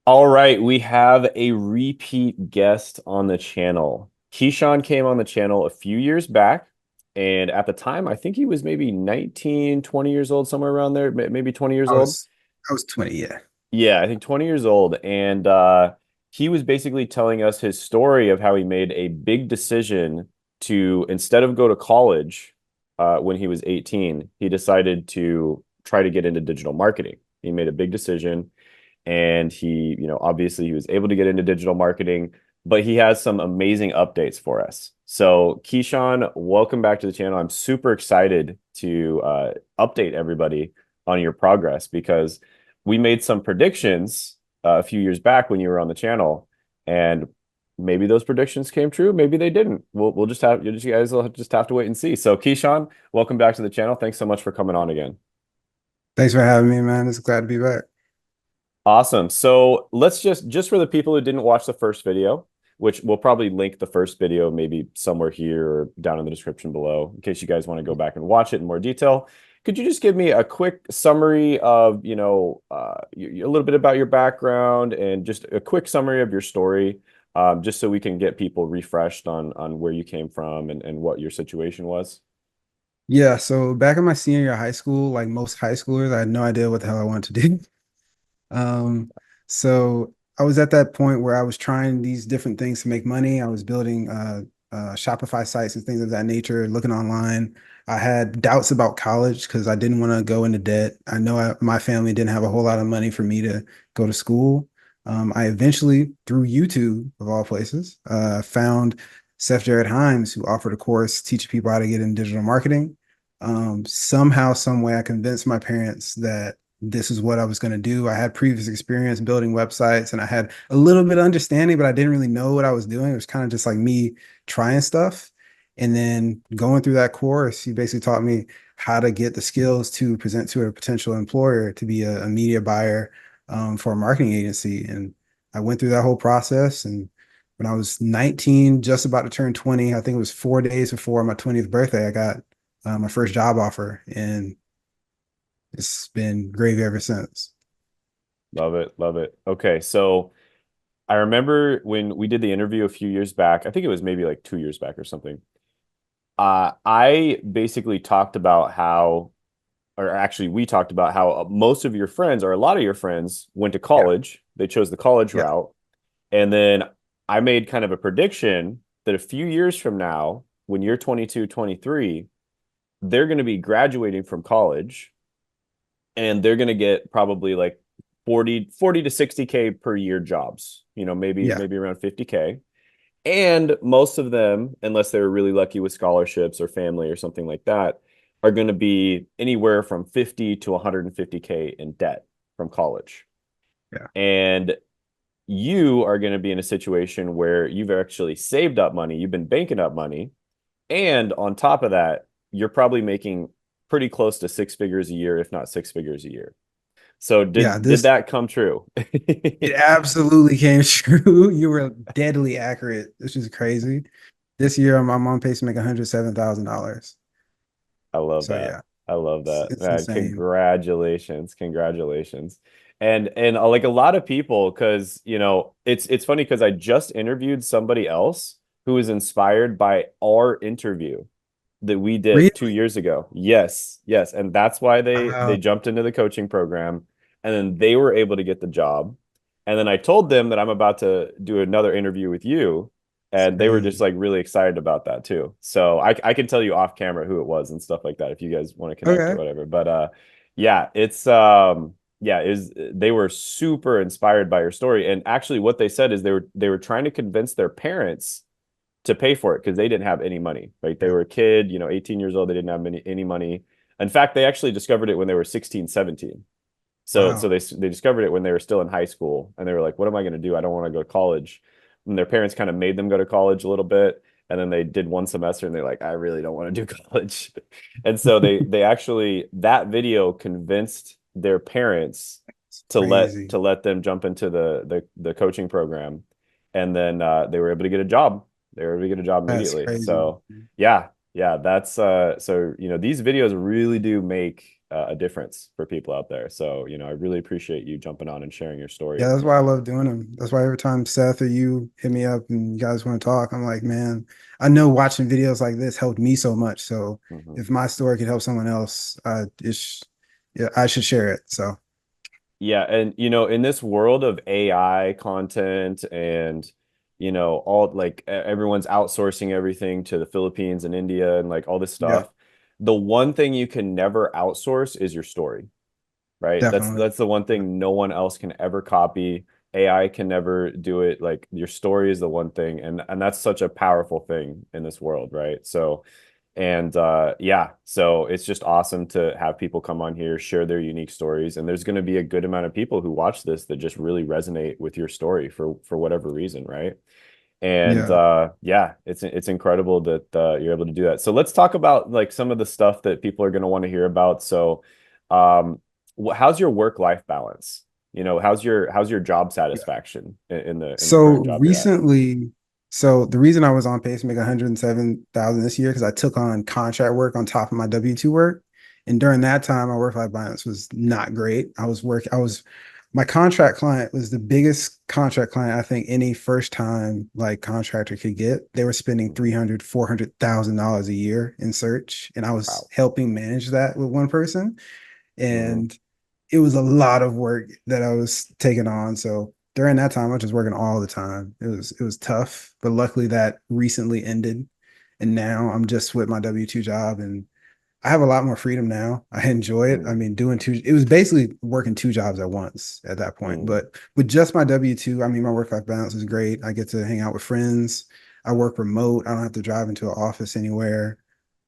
All right, we have a repeat guest on the channel. Keyshawn came on the channel a few years back, and at the time, I think he was maybe 19, 20 years old, somewhere around there, maybe 20 years I old. was I was 20, yeah. Yeah, I think 20 years old. And he was basically telling us his story of how he made a big decision to, instead of go to college when he was 18, he decided to try to get into digital marketing. He made a big decision and obviously he was able to get into digital marketing, but he has some amazing updates for us. So Keyshawn, welcome back to the channel. I'm super excited to update everybody on your progress because we made some predictions a few years back when you were on the channel, and maybe those predictions came true, maybe they didn't. We'll just have you guys will just have to wait and see. So Keyshawn, welcome back to the channel. Thanks so much for coming on again. Thanks for having me, man. It's glad to be back. Awesome. So let's just for the people who didn't watch the first video, which we'll probably link the first video maybe somewhere here or down in the description below in case you guys want to go back and watch it in more detail. Could you just give me a quick summary of, a little bit about your background and just a quick summary of your story, just so we can get people refreshed on where you came from and what your situation was? Yeah, so back in my senior year of high school, like most high schoolers, I had no idea what the hell I wanted to do. Um, so I was at that point where I was trying these different things to make money. I was building Shopify sites and things of that nature, looking online. I had doubts about college because I didn't want to go into debt. I know my family didn't have a whole lot of money for me to go to school. I eventually, through YouTube, of all places, found Seth Jared Himes, who offered a course teaching people how to get in digital marketing. Somehow, some way, I convinced my parents that this is what I was going to do. I had previous experience building websites and I had a little bit of understanding, but I didn't really know what I was doing. It was kind of just like me trying stuff. And then going through that course, he basically taught me how to get the skills to present to a potential employer to be a media buyer for a marketing agency. And I went through that whole process. And when I was 19, just about to turn 20, I think it was 4 days before my 20th birthday, I got my first job offer. And it's been gravy ever since. Love it, love it. Okay, so I remember when we did the interview a few years back, I think it was maybe like 2 years back or something. I basically talked about how, or actually, we talked about how most of your friends, or a lot of your friends, went to Yeah. college. They chose the college Yeah. route. And then I made kind of a prediction that a few years from now, when you're 22, 23, they're going to be graduating from college and they're going to get probably like 40 to 60K per year jobs, maybe Yeah. maybe around 50K. And most of them, unless they're really lucky with scholarships or family or something like that, are going to be anywhere from 50 to 150K in debt from college. Yeah. And you are going to be in a situation where you've actually saved up money, you've been banking up money, and on top of that, you're probably making pretty close to six figures a year, if not six figures a year. So Yeah. did This, that come true? it absolutely came true. You were deadly accurate. This is crazy. This year, I'm on pace to make $107,000. I love So that. yeah, I love that. it's Man, insane. congratulations. Congratulations. And like a lot of people, because it's funny because I just interviewed somebody else who was inspired by our interview that we did two Really? years ago. Yes, yes. And that's why they Wow. jumped into the coaching program and then they were able to get the job. And then I told them that I'm about to do another interview with you. It's And they were just crazy. like really excited about that too. So I can tell you off camera who it was and stuff like that if you guys want to connect or Okay. whatever. But yeah, it's yeah, is they were super inspired by your story. And actually what they said is they were trying to convince their parents to pay for it because they didn't have any money. Right? They Yeah. were a kid, 18 years old, they didn't have any money. In fact, they actually discovered it when they were 16, 17. So Wow. they discovered it when they were still in high school and they were like, what am I going to do? I don't want to go to college. And their parents kind of made them go to college a little bit. And then they did one semester and they're like, I really don't want to do college. And so they actually that video convinced their parents It's to let crazy. to let them jump into the coaching program. And then they were able to get a job. They were able to get a job That's immediately. crazy. So yeah, yeah, that's so these videos really do make a difference for people out there. So, I really appreciate you jumping on and sharing your Yeah, story. that's why I love doing them. That's why every time Seth or you hit me up and you guys want to talk, I'm like, man, I know watching videos like this helped me so much. So Mhm. if my story could help someone else, yeah, I should share it. So Yeah, and in this world of AI content and all like everyone's outsourcing everything to the Philippines and India and like all this yeah, stuff, the one thing you can never outsource is your story, right? That's definitely. that's the one Yeah, thing no one else can ever copy. AI can never do it. Like your story is the one thing, and that's such a powerful thing in this world, right? So, and yeah, so it's just awesome to have people come on here, share their unique stories, and there's going to be a good amount of people who watch this that just really resonate with your story for whatever reason, right? And yeah. yeah, it's incredible that you're able to do that. So let's talk about like some of the stuff that people are going to want to hear about. So, um, how's your work-life balance? How's your job satisfaction in the So current job you're at? recently, so the reason I was on pace to make 107,000 this year because I took on contract work on top of my W-2 work. And during that time, my work-life balance was not great. My contract client was the biggest contract client I think any first time like contractor could get. They were spending Mhm. 300, $400,000 a year in search. And I was Wow. helping manage that with one person. Hmm. And it was a lot of work that I was taking on. So during that time, I was just working all the time. It was tough, but luckily that recently ended, and now I'm just with my W-2 job, and I have a lot more freedom now. I enjoy it. I Hmm. mean, doing two, it was basically working two jobs at once at that point. Hmm. But with just my W-2, I mean, my work-life balance is great. I get to hang out with friends. I work remote. I don't have to drive into an office anywhere.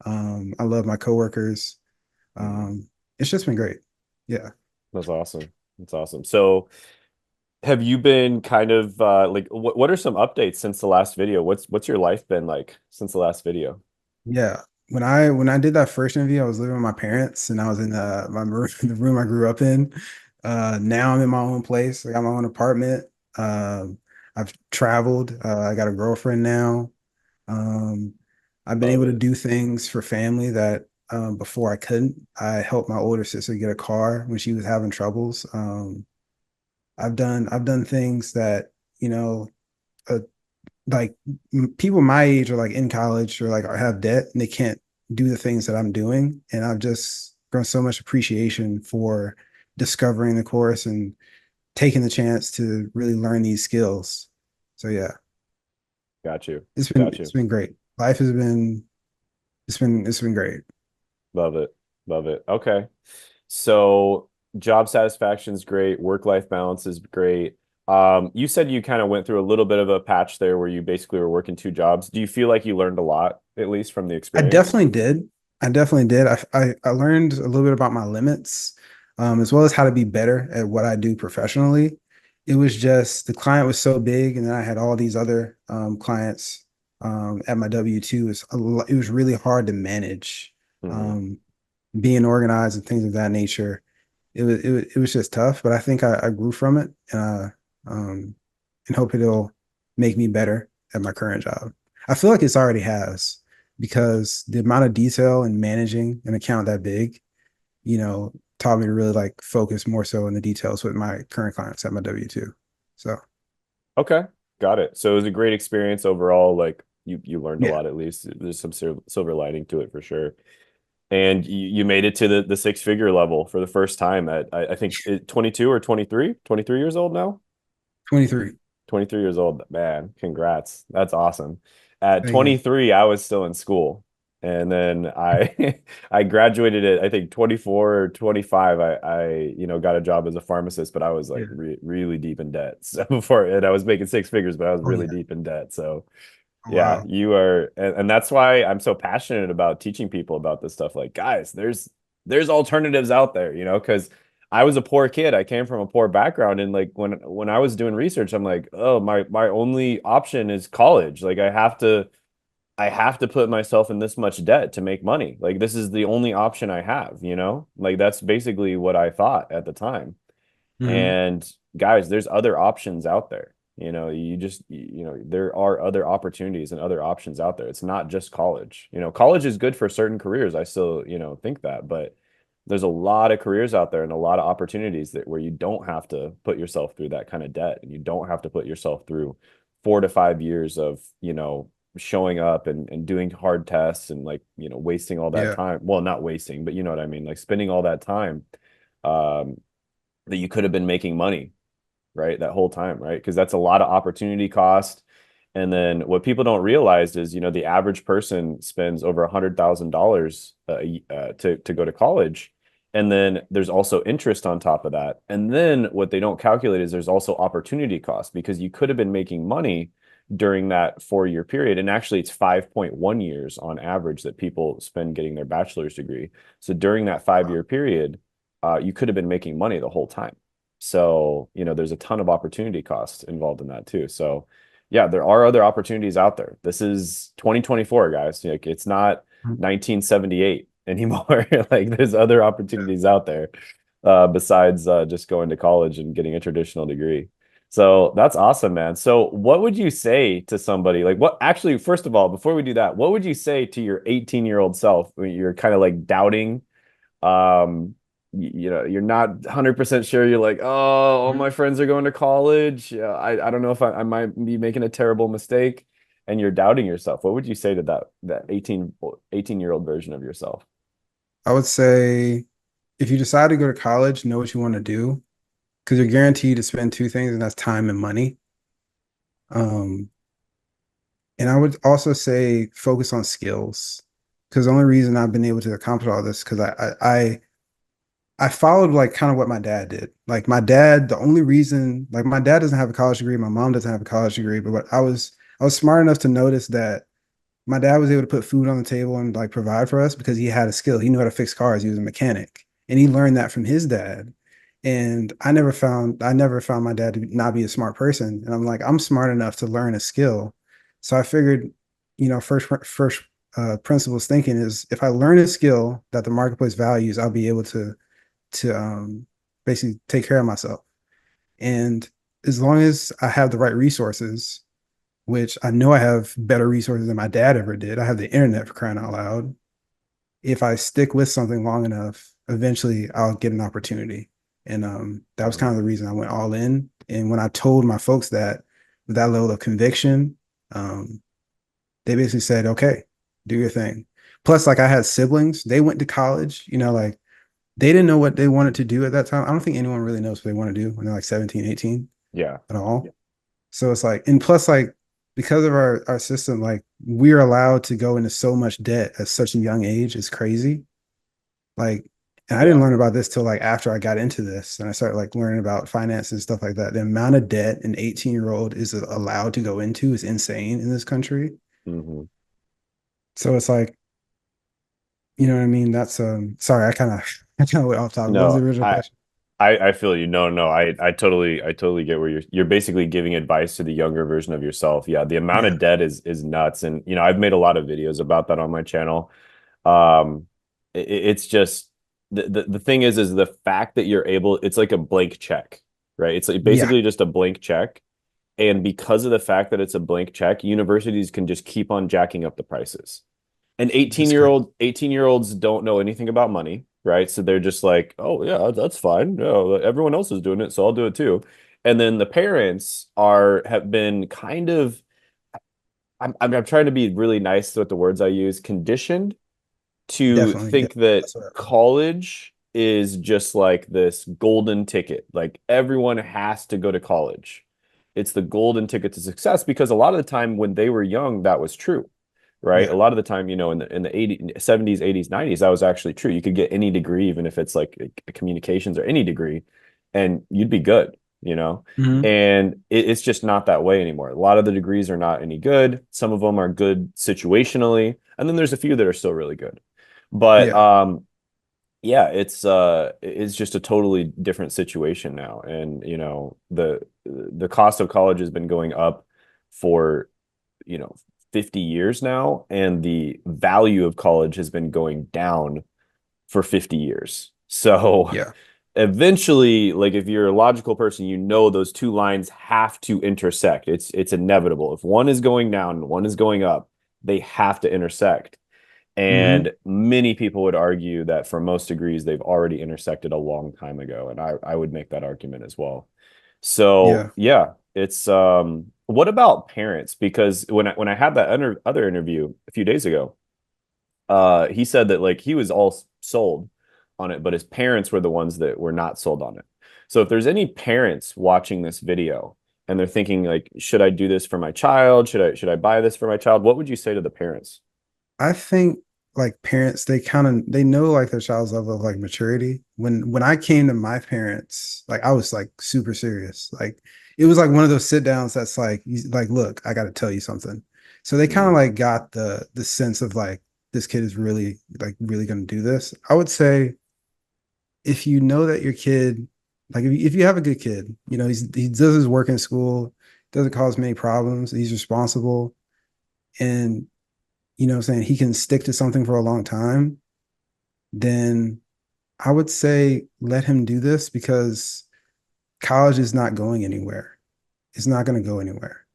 I love my coworkers. Hmm. It's just been great. Yeah. That's awesome. That's awesome. So, have you been kind of like what are some updates since the last video? What's your life been like since the last video? Yeah. When I did that first interview, I was living with my parents and I was in the room I grew up in. Now I'm in my own place. I got my own apartment. Um, I've traveled. I got a girlfriend now. Um, I've been Love able to it. do things for family that before I couldn't. I helped my older sister get a car when she was having troubles. I've done things that, you know, uh, like people my age are like in college or like have debt and they can't do the things that I'm doing. And I've just grown so much appreciation for discovering the course and taking the chance to really learn these skills. So yeah, Got you. it's been Got it's you. been great. Life has been it's been great. Love it. Love it. Okay. So job satisfaction is great. Work-life balance is great. You said you kind of went through a little bit of a patch there where you basically were working two jobs. Do you feel like you learned a lot, at least from the I experience? definitely did. I definitely did. I learned a little bit about my limits, as well as how to be better at what I do professionally. It was just the client was so big, and then I had all these other clients at my W-2. It was really hard to manage Hmm. um, being organized and things of that nature. It was just tough, but I think I grew from it, and hope it'll make me better at my current job. I feel like it's already has because the amount of detail in managing an account that big, taught me to really like focus more so on the details with my current clients at my W-2. So Okay. Got it. So it was a great experience overall. Like you learned a yeah, lot at least. There's some silver lining to it for sure. And you made it to the six-figure level for the first time at I think 22 or 23, 23 years old now. 23. 23 years old, man. Congrats. That's awesome. At Thank you. 23, I was still in school. And then I I graduated at I think 24 or 25. I got a job as a pharmacist, but I was like Yeah. really deep in debt. So before and I was making six figures, but I was Oh really yeah. deep in debt. So Oh, yeah, wow. you are, and that's why I'm so passionate about teaching people about this stuff. Like, guys, there's alternatives out there, because I was a poor kid. I came from a poor background, and like when I was doing research, I'm like, oh, my only option is college. Like, I have to put myself in this much debt to make money. Like, this is the only option I have. Like that's basically what I thought at the time. Hmm. And guys, there's other options out there. There are other opportunities and other options out there. It's not just college. College is good for certain careers. I still, think that, but there's a lot of careers out there and a lot of opportunities that where you don't have to put yourself through that kind of debt, and you don't have to put yourself through 4 to 5 years of, showing up and doing hard tests and like, wasting all that Yeah. time. Well, not wasting, but you know what I mean? Like spending all that time um, that you could have been making money, right? That whole time, right? Because that's a lot of opportunity cost. And then what people don't realize is, the average person spends over $100,000 to go to college. And then there's also interest on top of that. And then what they don't calculate is there's also opportunity cost, because you could have been making money during that 4 year period. And actually, it's 5.1 years on average that people spend getting their bachelor's degree. So during that 5 year period, you could have been making money the whole time. So, there's a ton of opportunity cost involved in that too. So, yeah, there are other opportunities out there. This is 2024, guys. Like it's not Mhm. 1978 anymore. Like there's other opportunities out there besides just going to college and getting a traditional degree. So that's awesome, man. So what would you say to somebody like what actually, first of all, before we do that, what would you say to your 18-year-old self when you're kind of like doubting you're not 100% sure, you're like, oh, all my friends are going to college, yeah, I don't know if I might be making a terrible mistake, and you're doubting yourself, what would you say to that 18-year-old version of yourself? I would say if you decide to go to college, know what you want to do because you're guaranteed to spend two things, and that's time and money. Um, and I would also say focus on skills because the only reason I've been able to accomplish all this because I followed like kind of what my dad did. Like my dad, the only reason like my dad doesn't have a college degree, my mom doesn't have a college degree, but I was smart enough to notice that my dad was able to put food on the table and like provide for us because he had a skill. He knew how to fix cars. He was a mechanic. And he learned that from his dad. And I never found my dad to not be a smart person. And I'm like, I'm smart enough to learn a skill. So I figured, first principles thinking is if I learn a skill that the marketplace values, I'll be able to basically take care of myself. And as long as I have the right resources, which I know I have better resources than my dad ever did. I have the internet for crying out loud. If I stick with something long enough, eventually I'll get an opportunity. And that was kind of the reason I went all in. And when I told my folks that with that level of conviction, um, they basically said, okay, do your thing. Plus, like I had siblings, they went to college, like they didn't know what they wanted to do at that time. I don't think anyone really knows what they want to do when they're like 17, 18 Yeah. at all. Yeah. So it's like, and plus, like, because of our system, like we're allowed to go into so much debt at such a young age. It's crazy. Like, and I didn't Yeah. learn about this till like after I got into this and I started like learning about finance and stuff like that. The amount of debt an 18-year-old is allowed to go into is insane in this country. Hmm. So it's like, you know what I mean? That's sorry, I kind of went off topic. What was the No, original question? I feel you. No, no, I totally get where you're basically giving advice to the younger version of yourself. Yeah, the amount Yeah. of debt is nuts. And I've made a lot of videos about that on my channel. Um, it's just the thing is the fact that you're able, it's like a blank check, right? It's like Yeah. basically just a blank check. And because of the fact that it's a blank check, universities can just keep on jacking up the prices. And It's crazy. 18-year-olds don't know anything about money, right? So they're just like, oh yeah, that's fine. No, everyone else is doing it, so I'll do it too. And then the parents have been kind of, I'm trying to be really nice with the words I use, conditioned to Definitely. Yeah. think that That's what college is just like this golden ticket. Like everyone has to go to college. It's the golden ticket to success, because a lot of the time when they were young, that was true, right? A yeah. lot of the time, in the 80s, 70s, 80s, 90s, that was actually true. You could get any degree, even if it's like communications or any degree, and you'd be good, you know? Mhm. And it's just not that way anymore. A lot of the degrees are not any good. Some of them are good situationally, and then there's a few that are still really good. But Yeah. yeah, it's just a totally different situation now. And the cost of college has been going up for, you know, 50 years now, and the value of college has been going down for 50 years. So Yeah. eventually, like if you're a logical person, those two lines have to intersect. It's inevitable. If one is going down and one is going up, they have to intersect. Hmm. And many people would argue that for most degrees, they've already intersected a long time ago. And I would make that argument as well. So Yeah. yeah, it's what about parents? Because when I had that other interview a few days ago, he said that like he was all sold on it, but his parents were the ones that were not sold on it. So if there's any parents watching this video and they're thinking like, should I do this for my child? Should I buy this for my child? What would you say to the parents? I think like parents, they kind of they know like their child's level of like maturity. When I came to my parents, like I was like super serious. Like it was like one of those sit downs that's like like, look, I got to tell you something. So they kind of Mm, like got the sense of like this kid is really like really going to do this. I would say if you know that your kid, like if you have a good kid, you know, he does his work in school, doesn't cause many problems, he's responsible, and you know what I'm saying, he can stick to something for a long time, then I would say let him do this because college is not going anywhere. It's not going to go anywhere.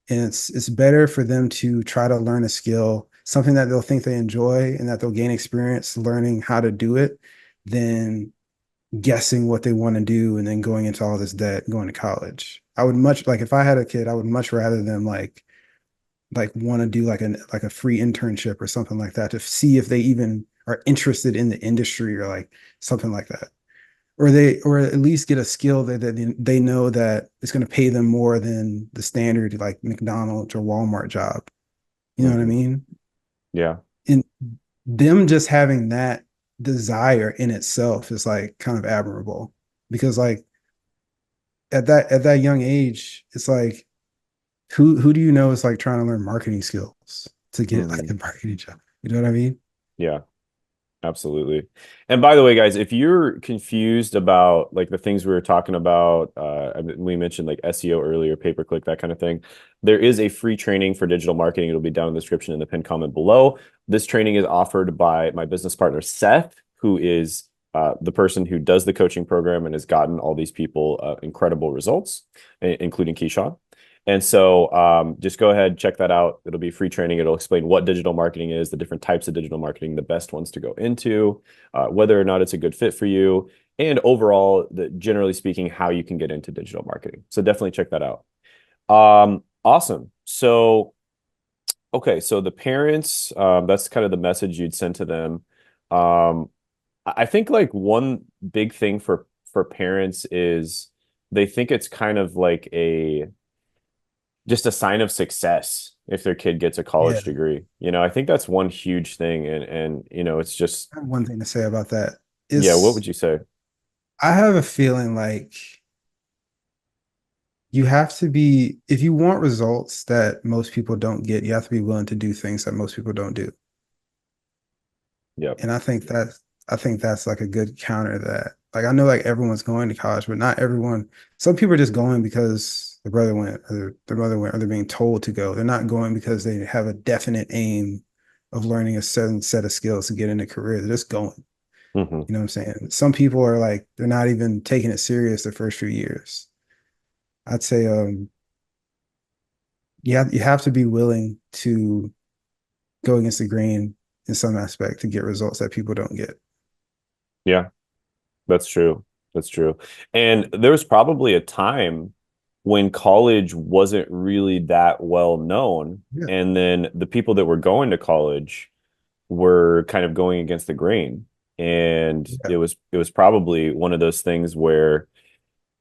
And it's better for them to try to learn a skill, something that they'll think they enjoy and that they'll gain experience learning how to do it, than guessing what they want to do and then going into all this debt going to college. I would much like if I had a kid, I would much rather them like want to do like a free internship or something like that to see if they even are interested in the industry or like something like that. Or they or at least get a skill that they know that it's going to pay them more than the standard like McDonald's or Walmart job. You know what I mhm. mean? Yeah. And them just having that desire in itself is like kind of admirable because like at that young age, it's like who do you know is like trying to learn marketing skills to get like Mhm. a marketing job? You know what I mean? Yeah. Absolutely. And by the way, guys, if you're confused about like the things we were talking about, we mentioned like SEO earlier, pay-per-click, that kind of thing. There is a free training for digital marketing. It'll be down in the description in the pinned comment below. This training is offered by my business partner, Seth, who is the person who does the coaching program and has gotten all these people incredible results, including Keyshawn. And so just go ahead, check that out. It'll be free training. It'll explain what digital marketing is, the different types of digital marketing, the best ones to go into, whether or not it's a good fit for you, and overall, generally speaking, how you can get into digital marketing. So definitely check that out. Awesome. So, okay, so the parents, that's kind of the message you'd send to them. Um, I think like one big thing for parents is they think it's kind of like a just a sign of success if their kid gets a Yeah. college degree. I think that's one huge thing. And it's just, I have one thing to say about that yeah, what is would you say? I have a feeling like you have to be, if you want results that most people don't get, you have to be willing to do things that most people don't do. Yep. And I think that's like a good counter to that. Like I know like everyone's going to college, but not everyone. Some people are just going because the brother went or their mother went or they're being told to go. They're not going because they have a definite aim of learning a certain set of skills to get in a career. They're just going. Hmm. You know what I'm saying? Some people are like they're not even taking it serious the first few years. I'd say you have to be willing to go against the grain in some aspect to get results that people don't get. Yeah, that's true. That's true. And there was probably a time when college wasn't really that well known. Yeah. And then the people that were going to college were kind of going against the grain. And Yeah. it was probably one of those things where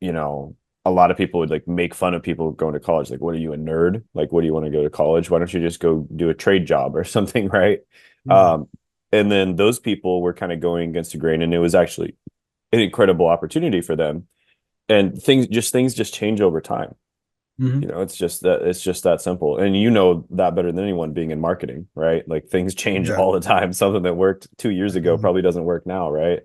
you know, a lot of people would like make fun of people going to college. Like, what are you, a nerd? Like, what do you want to go to college? Why don't you just go do a trade job or something, right? Yeah. Um, and then those people were kind of going against the grain, and it was actually an incredible opportunity for them. And things just change over time. Hmm. It's just that simple. And you know that better than anyone being in marketing, right? Like things change Yeah. all the time. Something that worked 2 years ago Um, probably doesn't work now, right?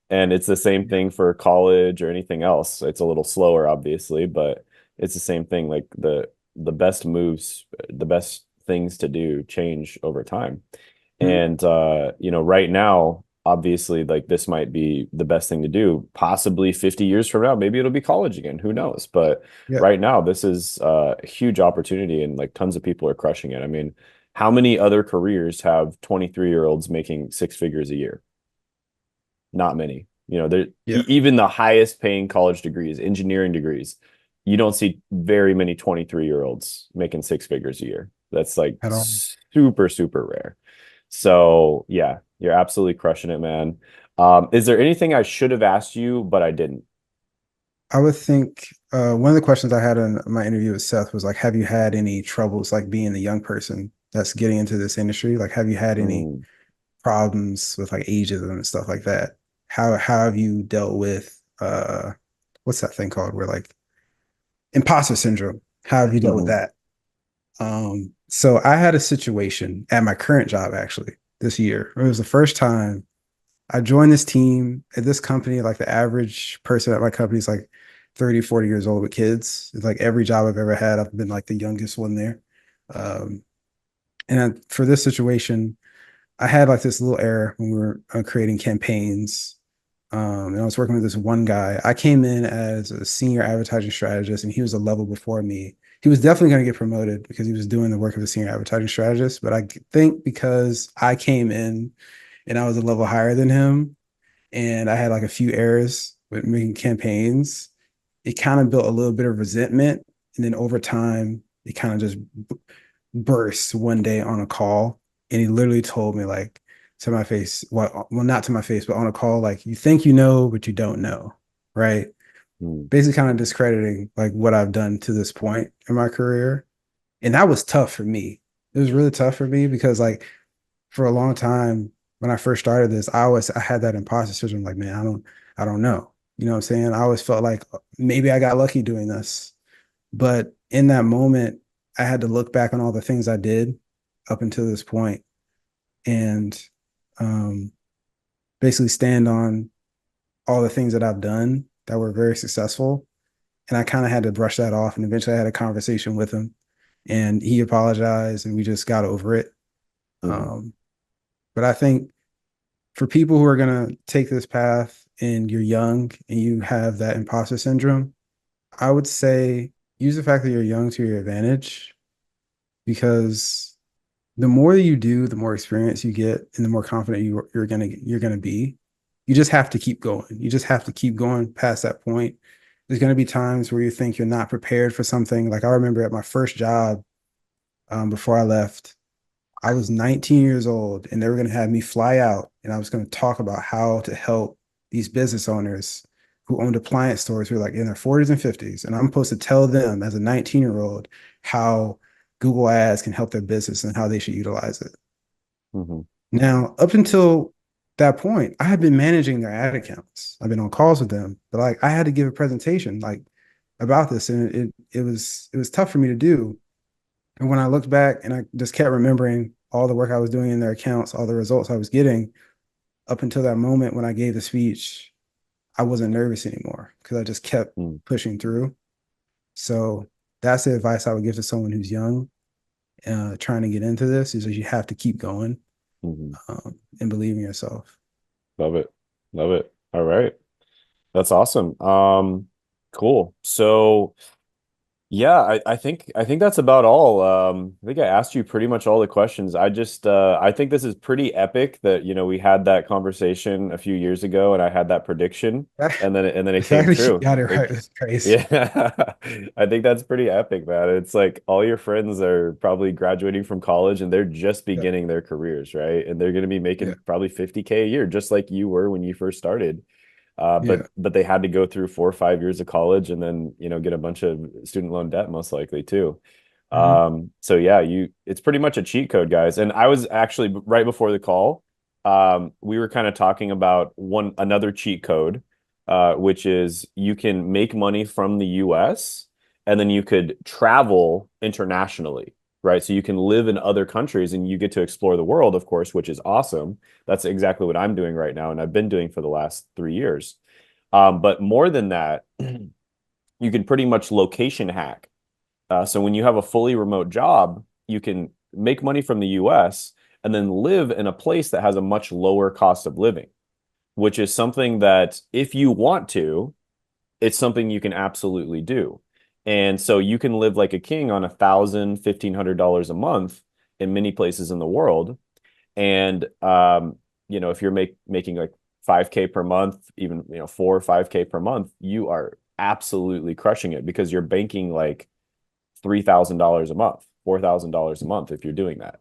And it's the same yeah. thing for college or anything else. It's a little slower, obviously, but it's the same thing. Like the best moves, the best things to do change over time. Mhm. And right now, obviously, like this might be the best thing to do. Possibly 50 years from now, maybe it'll be college again. Who knows? But Yeah. right now, this is a huge opportunity, and like tons of people are crushing it. I mean, How many other careers have 23-year-olds making six figures a year? Not many. You know, there Yeah, even the highest paying college degrees, engineering degrees, you don't see very many 23-year-olds making six figures a year. That's like at all. super, super rare. So yeah, you're absolutely crushing it, man. Is there anything I should have asked you, but I didn't? I would think one of the questions I had in my interview with Seth was like, have you had any troubles like being the young person that's getting into this industry? Like, have you had any Mm, problems with like ageism and stuff like that? How have you dealt with what's that thing called where like imposter syndrome? How have you dealt with mhm, that? So I had a situation at my current job actually this year. It was the first time I joined this team at this company. Like the average person at my company is like 30, 40 years old with kids. It's like every job I've ever had, I've been like the youngest one there. Um, and for this situation, I had like this little error when we were creating campaigns. And I was working with this one guy. I came in as a senior advertising strategist, and he was a level before me. He was definitely going to get promoted because he was doing the work of a senior advertising strategist. But I think because I came in and I was a level higher than him, and I had like a few errors with making campaigns, it kind of built a little bit of resentment. And then over time, it kind of just burst one day on a call. And he literally told me, like, to my face, well, not to my face, but on a call, like, you think you know, but you don't know. Right. mm, Basically, kind of discrediting like what I've done to this point in my career. And that was tough for me. It was really tough for me because, like, for a long time when I first started this, I had that imposter syndrome. Like, man, I don't know. You know what I'm saying? I always felt like maybe I got lucky doing this, but in that moment, I had to look back on all the things I did up until this point and um, basically stand on all the things that I've done that were very successful. And I kind of had to brush that off. And eventually, I had a conversation with him, and he apologized, and we just got over it. mhm, Um, but I think for people who are going to take this path and you're young and you have that imposter syndrome, I would say use the fact that you're young to your advantage because the more you do, the more experience you get and the more confident you're gonna be. You just have to keep going. You just have to keep going past that point. There's going to be times where you think you're not prepared for something. Like I remember at my first job, before I left, I was 19 years old and they were going to have me fly out and I was going to talk about how to help these business owners who owned appliance stores who were like in their 40s and 50s. And I'm supposed to tell them as a 19-year-old how Google Ads can help their business and how they should utilize it. mhm, Now, up until that point, I had been managing their ad accounts. I've been on calls with them, but like I had to give a presentation like about this and it was tough for me to do. And when I looked back and I just kept remembering all the work I was doing in their accounts, all the results I was getting up until that moment when I gave the speech, I wasn't nervous anymore because I just kept mm, pushing through. So that's the advice I would give to someone who's young, trying to get into this is that you have to keep going, mhm. and believe in yourself. Love it. Love it. All right. That's awesome. Cool. So yeah, I think that's about all. I think I asked you pretty much all the questions. I think this is pretty epic that, we had that conversation a few years ago and I had that prediction and then it The came fact that you true. got it right is crazy. Yeah. I think that's pretty epic, man. It's like all your friends are probably graduating from college and they're just Yeah, beginning their careers, right? And they're going to be yeah, making probably 50K a year, just like you were when you first started. But yeah. but they had to go through 4 or 5 years of college and then get a bunch of student loan debt most likely too. Hmm. So yeah, it's pretty much a cheat code, guys. And I was actually right before the call, we were kind of talking about another cheat code, which is you can make money from the US and then you could travel internationally, right? So you can live in other countries and you get to explore the world, of course, which is awesome. That's exactly what I'm doing right now, and I've been doing for the last 3 years. But more than that, you can pretty much location hack. So when you have a fully remote job, you can make money from the US and then live in a place that has a much lower cost of living, which is something that if you want to, it's something you can absolutely do. And so you can live like a king on $1,000, $1,500 a month in many places in the world. And if you're making like 5K per month, even 4 or 5K per month, you are absolutely crushing it because you're banking like $3,000 a month, $4,000 a month if you're doing that.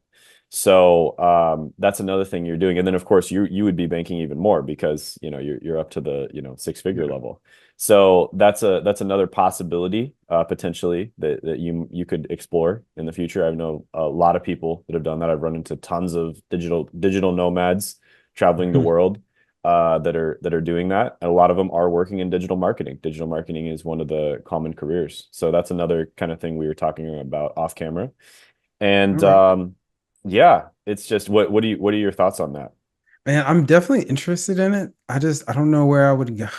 So that's another thing you're doing. And then of course you would be banking even more because you're up to the 6-figure Yeah. level. So that's another possibility potentially that you could explore in the future. I know a lot of people that have done that. I've run into tons of digital nomads traveling the world that are doing that. And a lot of them are working in digital marketing. Digital marketing is one of the common careers. So that's another kind of thing we were talking about off camera. All And right. yeah, it's just what are your thoughts on that? Man, I'm definitely interested in it. I don't know where I would go.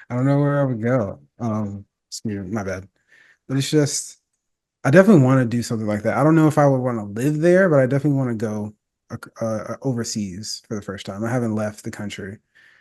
I don't know where I would go. Excuse me, my bad. But it's just I definitely want to do something like that. I don't know if I would want to live there, but I definitely want to go overseas for the first time. I haven't left the country,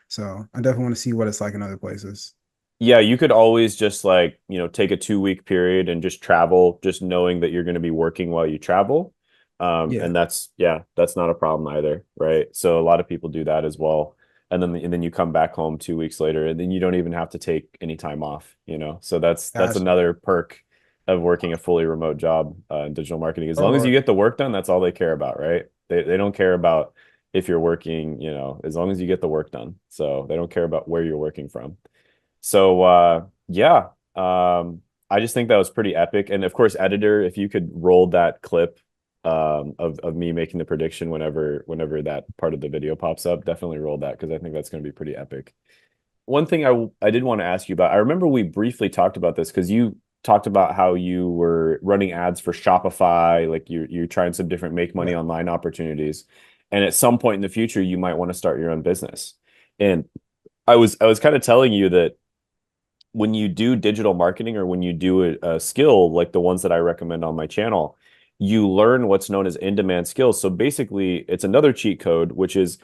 so I definitely want to see what it's like in other places. Yeah, you could always just like, take a 2 week period and just travel, just knowing that you're going to be working while you travel. Yeah, And that's not a problem either, right? So a lot of people do that as well. And then you come back home 2 weeks later, and then you don't even have to take any time off. So that's gotcha. another perk of working a fully remote job in digital marketing. As Oh long as you Lord. get the work done, that's all they care about, right? They don't care about if you're working, as long as you get the work done. So they don't care about where you're working from. So yeah, I just think that was pretty epic. And of course, editor, if you could roll that clip of me making the prediction whenever that part of the video pops up, definitely roll that because I think that's going to be pretty epic. One thing I did want to ask you about, I remember we briefly talked about this because you talked about how you were running ads for Shopify, like you're trying some different make money Yeah, online opportunities. And at some point in the future, you might want to start your own business. And I was kind of telling you that when you do digital marketing or when you do a skill like the ones that I recommend on my channel, you learn what's known as in-demand skills. So basically, it's another cheat code, which is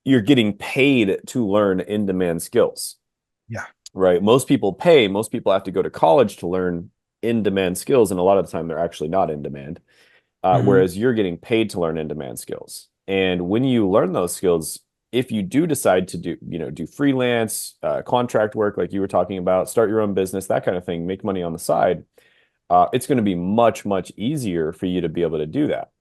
you're getting paid to learn in-demand skills, yeah. right? Most people have to go to college to learn in-demand skills, and a lot of the time they're actually not in demand. Hmm. Whereas you're getting paid to learn in-demand skills. And when you learn those skills, if you do decide to do freelance, contract work, like you were talking about, start your own business, that kind of thing, make money on the side, it's going to be much, much easier for you to be able to do that.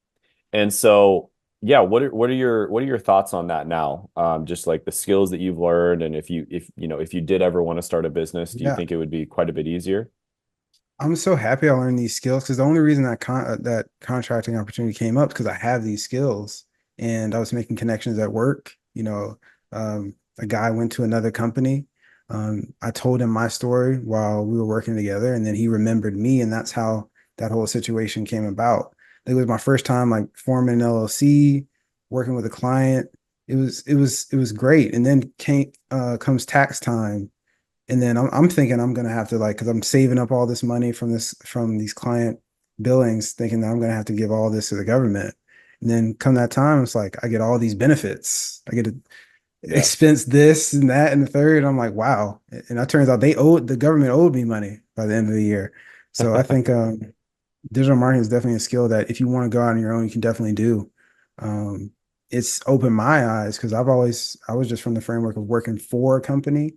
And so, yeah, what are your thoughts on that now? Just like the skills that you've learned, and if you did ever want to start a business, do you Yeah. think it would be quite a bit easier? I'm so happy I learned these skills because the only reason that contracting opportunity came up because I have these skills and I was making connections at work. A guy went to another company. I told him my story while we were working together, and then he remembered me, and that's how that whole situation came about. It was my first time like forming an LLC, working with a client. It was great. And then comes tax time, and then I'm thinking I'm gonna have to like because I'm saving up all this money from these client billings, thinking that I'm gonna have to give all this to the government. And then come that time, it's like I get all these benefits. I get to Yeah. expense this and that and the third. And I'm like, wow. And it turns out the government owed me money by the end of the year. So I think digital marketing is definitely a skill that if you want to go out on your own, you can definitely do. Um, it's opened my eyes because I was just from the framework of working for a company,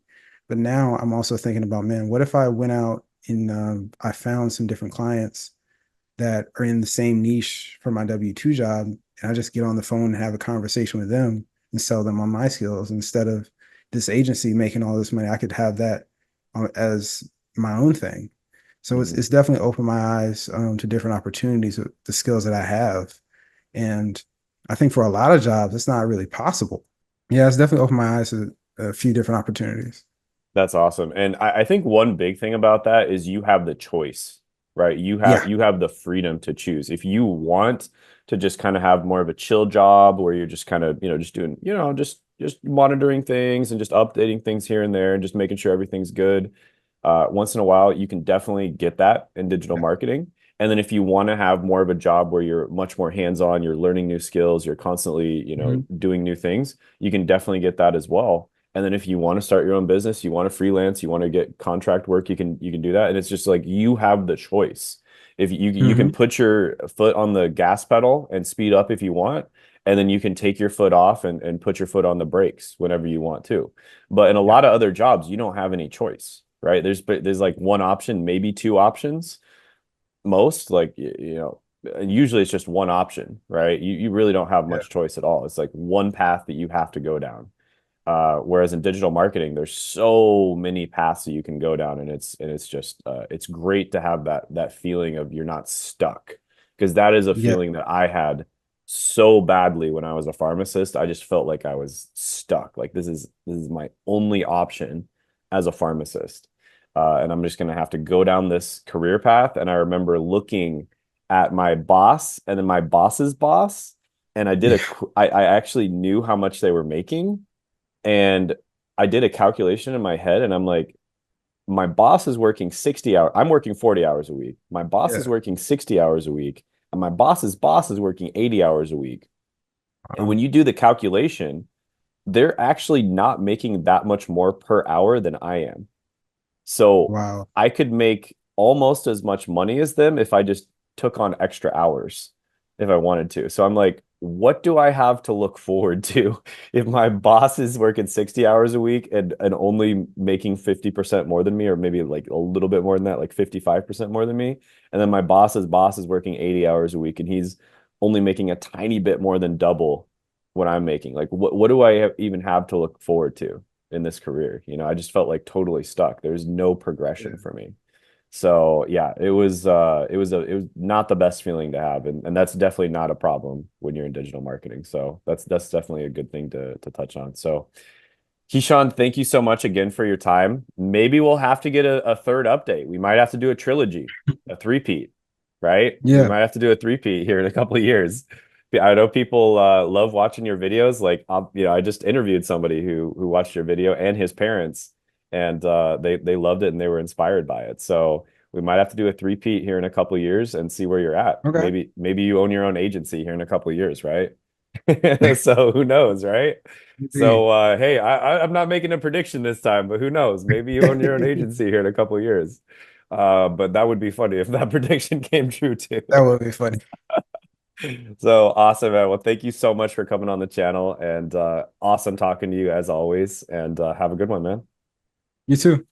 but now I'm also thinking about, man, what if I went out and I found some different clients that are in the same niche for my W-2 job, and I just get on the phone and have a conversation with them and sell them on my skills instead of this agency making all this money. I could have that as my own thing. So it's Mhm. it's definitely opened my eyes to different opportunities with the skills that I have, and I think for a lot of jobs it's not really possible. Yeah, it's definitely opened my eyes to a few different opportunities. That's awesome. And I think one big thing about that is you have the choice, right? You have Yeah, you have the freedom to choose. If you want to just kind of have more of a chill job where you're just kind of, just doing, just monitoring things and just updating things here and there and just making sure everything's good. Once in a while, you can definitely get that in digital yeah, marketing. And then if you want to have more of a job where you're much more hands-on, you're learning new skills, you're constantly, mhm, doing new things, you can definitely get that as well. And then if you want to start your own business, you want to freelance, you want to get contract work, you can do that. And it's just like you have the choice. If you can Hmm. put your foot on the gas pedal and speed up if you want, and then you can take your foot off and put your foot on the brakes whenever you want to. But in a Yeah. lot of other jobs, you don't have any choice, right? There's like one option, maybe two options, most like usually it's just one option, right? You really don't have Yeah. much choice at all. It's like one path that you have to go down. Whereas in digital marketing, there's so many paths that you can go down, and it's just it's great to have that feeling of you're not stuck, because that is a Yeah. feeling that I had so badly when I was a pharmacist. I just felt like I was stuck. Like this is my only option as a pharmacist, and I'm just gonna have to go down this career path. And I remember looking at my boss and then my boss's boss, and Yeah. I actually knew how much they were making, and I did a calculation in my head, and I'm like, my boss is working 60 hours. I'm working 40 hours a week. My boss is Yeah. working 60 hours a week, and my boss's boss is working 80 hours a week. And when Um, you do the calculation, they're actually not making that much more per hour than I am. So wow. I could make almost as much money as them if I just took on extra hours if I wanted to. So I'm like, what do I have to look forward to if my boss is working 60 hours a week and only making 50% more than me, or maybe like a little bit more than that, like 55% more than me. And then my boss's boss is working 80 hours a week and he's only making a tiny bit more than double what I'm making. Like what do I even have to look forward to in this career? I just felt like totally stuck. There's no progression Yeah. for me. So yeah, it was not the best feeling to have, and that's definitely not a problem when you're in digital marketing. So that's definitely a good thing to touch on. So Keyshawn, thank you so much again for your time. Maybe we'll have to get a third update. We might have to do a trilogy, a three-peat, right? We Yeah. might have to do a three-peat here in a couple of years. I know people love watching your videos. Like, I just interviewed somebody who watched your video and his parents, and they loved it and they were inspired by it. So we might have to do a three-peat here in a couple of years and see where you're at. Okay. Maybe you own your own agency here in a couple of years, right? So who knows, right? Indeed. So hey, I'm not making a prediction this time, but who knows? Maybe you own your own That agency here in a couple of years. But that would be funny if that prediction came true too. would be funny. So awesome, man. Well, thank you so much for coming on the channel, and awesome talking to you as always. And have a good one, man. You too.